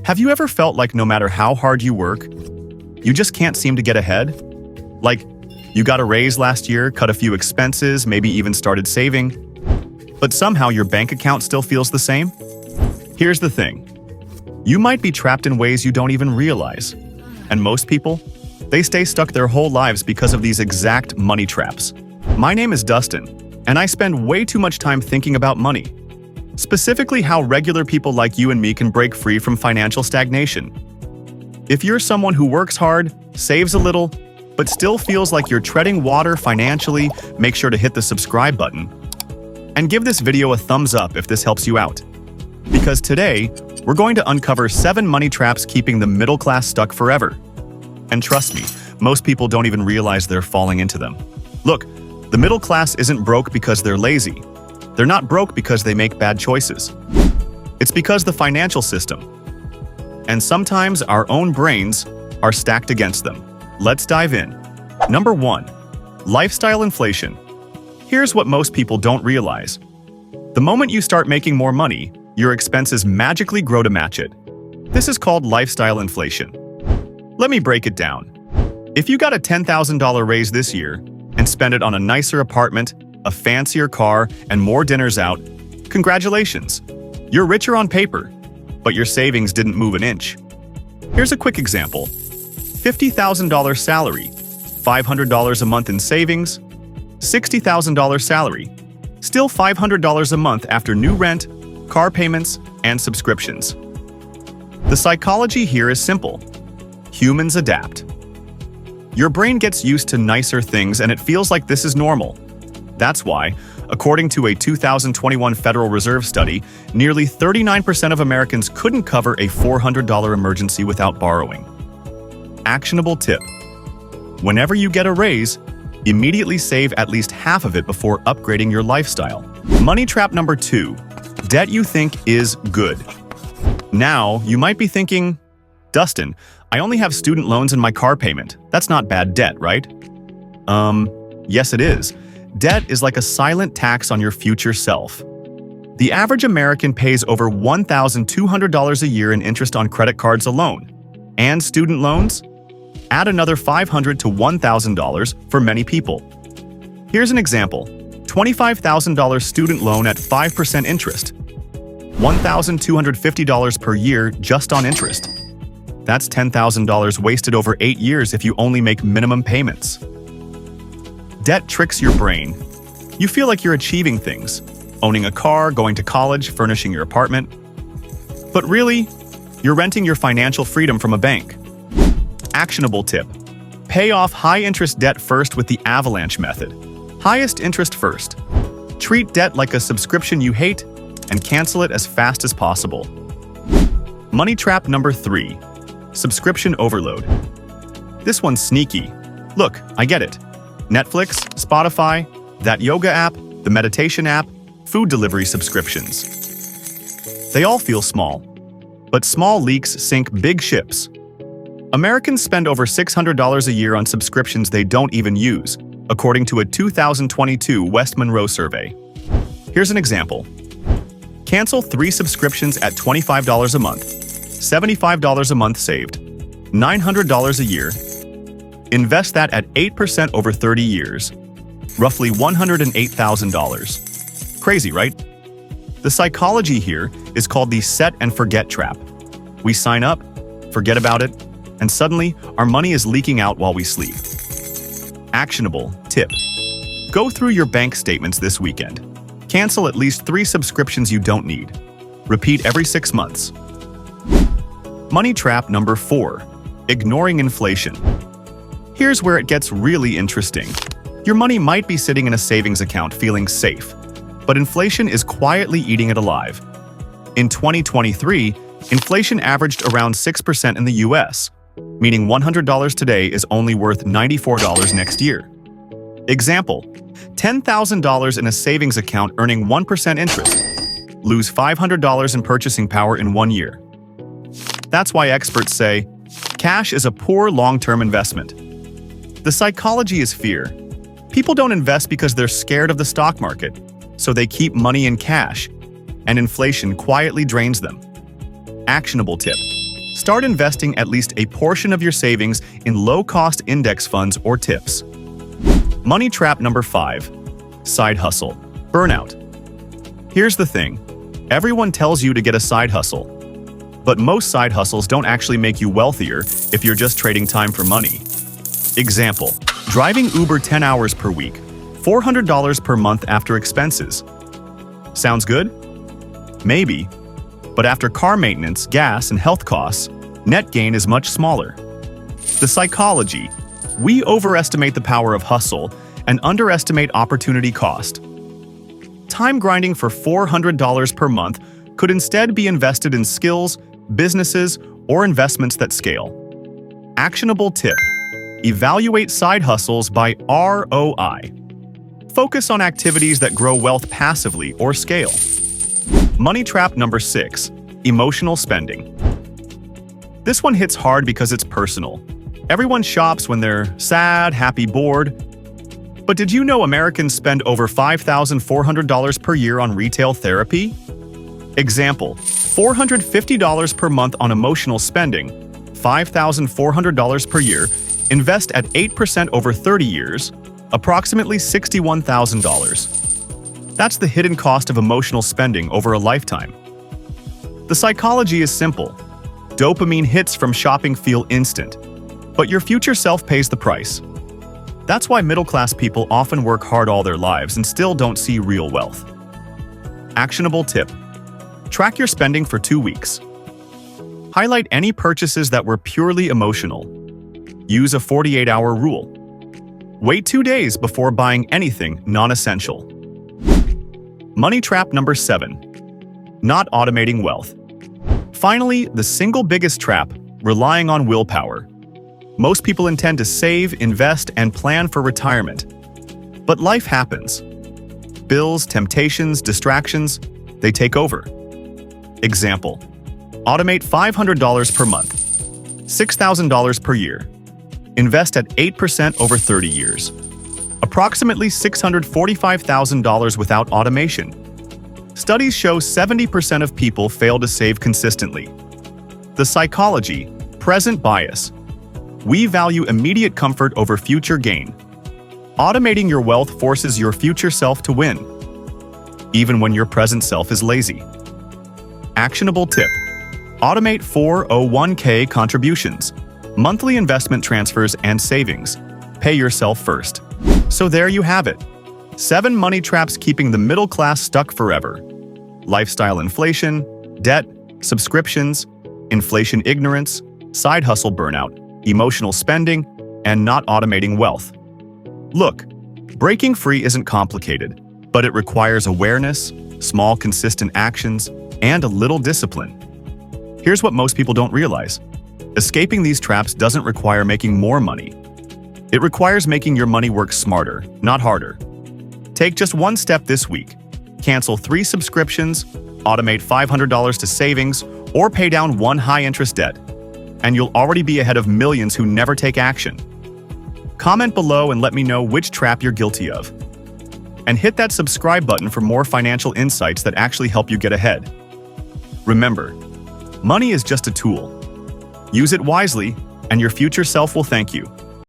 Have you ever felt like no matter how hard you work, you just can't seem to get ahead? Like, you got a raise last year, cut a few expenses, maybe even started saving, but somehow your bank account still feels the same? Here's the thing. You might be trapped in ways you don't even realize. And most people, they stay stuck their whole lives because of these exact money traps. My name is Dustin, and I spend way too much time thinking about money. Specifically how regular people like you and me can break free from financial stagnation. If you're someone who works hard, saves a little, but still feels like you're treading water financially, make sure to hit the subscribe button. And give this video a thumbs up if this helps you out. Because today, we're going to uncover 7 money traps keeping the middle class stuck forever. And trust me, most people don't even realize they're falling into them. Look, the middle class isn't broke because they're lazy. They're not broke because they make bad choices. It's because the financial system, and sometimes our own brains, are stacked against them. Let's dive in. Number 1. Lifestyle inflation. Here's what most people don't realize. The moment you start making more money, your expenses magically grow to match it. This is called lifestyle inflation. Let me break it down. If you got a $10,000 raise this year and spend it on a nicer apartment, a fancier car, and more dinners out, congratulations. You're richer on paper, but your savings didn't move an inch. Here's a quick example. $50,000 salary, $500 a month in savings, $60,000 salary, still $500 a month after new rent, car payments, and subscriptions. The psychology here is simple. Humans adapt. Your brain gets used to nicer things and it feels like this is normal. That's why, according to a 2021 Federal Reserve study, nearly 39% of Americans couldn't cover a $400 emergency without borrowing. Actionable tip. Whenever you get a raise, immediately save at least half of it before upgrading your lifestyle. Money trap number 2. Debt you think is good. Now, you might be thinking, Dustin, I only have student loans and my car payment. That's not bad debt, right? Yes it is. Debt is like a silent tax on your future self. The average American pays over $1,200 a year in interest on credit cards alone. And student loans? Add another $500 to $1,000 for many people. Here's an example. $25,000 student loan at 5% interest. $1,250 per year just on interest. That's $10,000 wasted over 8 years if you only make minimum payments. Debt tricks your brain. You feel like you're achieving things, owning a car, going to college, furnishing your apartment. But really, you're renting your financial freedom from a bank. Actionable tip. Pay off high-interest debt first with the avalanche method. Highest interest first. Treat debt like a subscription you hate and cancel it as fast as possible. Money trap number 3. Subscription overload. This one's sneaky. Look, I get it. Netflix, Spotify, that yoga app, the meditation app, food delivery subscriptions. They all feel small. But small leaks sink big ships. Americans spend over $600 a year on subscriptions they don't even use, according to a 2022 West Monroe survey. Here's an example. Cancel 3 subscriptions at $25 a month, $75 a month saved, $900 a year. Invest that at 8% over 30 years, roughly $108,000. Crazy, right? The psychology here is called the set and forget trap. We sign up, forget about it, and suddenly our money is leaking out while we sleep. Actionable tip. Go through your bank statements this weekend. Cancel at least 3 subscriptions you don't need. Repeat every 6 months. Money trap number 4. Ignoring inflation. Here's where it gets really interesting. Your money might be sitting in a savings account feeling safe, but inflation is quietly eating it alive. In 2023, inflation averaged around 6% in the US, meaning $100 today is only worth $94 next year. Example, $10,000 in a savings account earning 1% interest. Lose $500 in purchasing power in 1 year. That's why experts say, cash is a poor long-term investment. The psychology is fear. People don't invest because they're scared of the stock market, so they keep money in cash, and inflation quietly drains them. Actionable tip. Start investing at least a portion of your savings in low-cost index funds or tips. Money trap number 5. Side hustle. Burnout. Here's the thing. Everyone tells you to get a side hustle. But most side hustles don't actually make you wealthier if you're just trading time for money. Example, driving Uber 10 hours per week, $400 per month after expenses. Sounds good? Maybe. But after car maintenance, gas, and health costs, net gain is much smaller. The psychology. We overestimate the power of hustle and underestimate opportunity cost. Time grinding for $400 per month could instead be invested in skills, businesses, or investments that scale. Actionable tip. Evaluate side hustles by ROI. Focus on activities that grow wealth passively or scale. Money trap number 6. Emotional spending. This one hits hard because it's personal. Everyone shops when they're sad, happy, bored. But did you know Americans spend over $5,400 per year on retail therapy? Example, $450 per month on emotional spending, $5,400 per year, invest at 8% over 30 years, approximately $61,000. That's the hidden cost of emotional spending over a lifetime. The psychology is simple. Dopamine hits from shopping feel instant, but your future self pays the price. That's why middle-class people often work hard all their lives and still don't see real wealth. Actionable tip. Track your spending for 2 weeks. Highlight any purchases that were purely emotional. Use a 48-hour rule. Wait 2 days before buying anything non-essential. Money trap number 7. Not automating wealth. Finally, the single biggest trap, relying on willpower. Most people intend to save, invest, and plan for retirement. But life happens. Bills, temptations, distractions, they take over. Example, automate $500 per month, $6,000 per year. Invest at 8% over 30 years. Approximately $645,000 without automation. Studies show 70% of people fail to save consistently. The psychology, present bias. We value immediate comfort over future gain. Automating your wealth forces your future self to win, even when your present self is lazy. Actionable tip. Automate 401k contributions, monthly investment transfers, and savings. Pay yourself first. So there you have it. 7 money traps keeping the middle class stuck forever. Lifestyle inflation, debt, subscriptions, inflation ignorance, side hustle burnout, emotional spending, and not automating wealth. Look, breaking free isn't complicated, but it requires awareness, small consistent actions, and a little discipline. Here's what most people don't realize. Escaping these traps doesn't require making more money. It requires making your money work smarter, not harder. Take just one step this week. Cancel 3 subscriptions, automate $500 to savings, or pay down 1 high-interest debt, and you'll already be ahead of millions who never take action. Comment below and let me know which trap you're guilty of. And hit that subscribe button for more financial insights that actually help you get ahead. Remember, money is just a tool. Use it wisely, and your future self will thank you.